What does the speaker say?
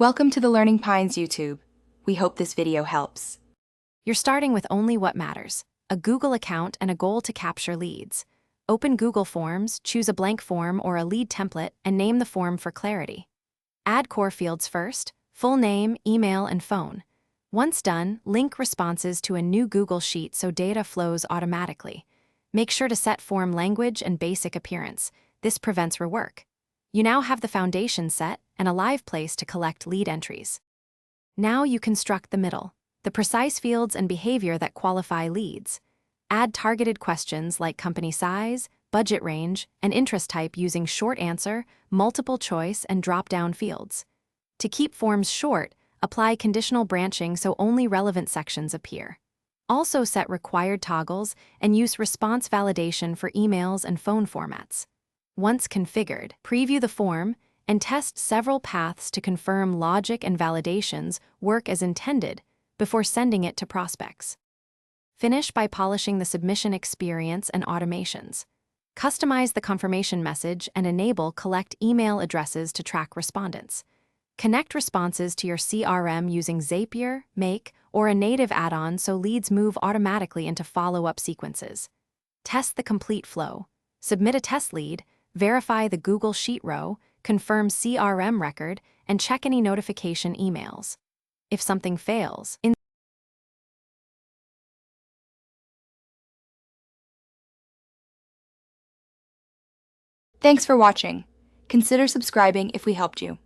Welcome to the Learning Pines YouTube. We hope this video helps. You're starting with only what matters: a Google account and a goal to capture leads. Open Google Forms, choose a blank form or a lead template, and name the form for clarity. Add core fields first: full name, email, and phone. Once done, link responses to a new Google Sheet so data flows automatically. Make sure to set form language and basic appearance. This prevents rework. You now have the foundation set and a live place to collect lead entries. Now you construct the middle, the precise fields and behavior that qualify leads. Add targeted questions like company size, budget range, and interest type using short answer, multiple choice, and drop-down fields. To keep forms short, apply conditional branching so only relevant sections appear. Also set required toggles and use response validation for emails and phone formats. Once configured, preview the form and test several paths to confirm logic and validations work as intended before sending it to prospects. Finish by polishing the submission experience and automations. Customize the confirmation message and enable collect email addresses to track respondents. Connect responses to your CRM using Zapier, Make, or a native add-on so leads move automatically into follow-up sequences. Test the complete flow. Submit a test lead, verify the Google Sheet row, confirm CRM record, and check any notification emails. If something fails, Thanks for watching. Consider subscribing if we helped you.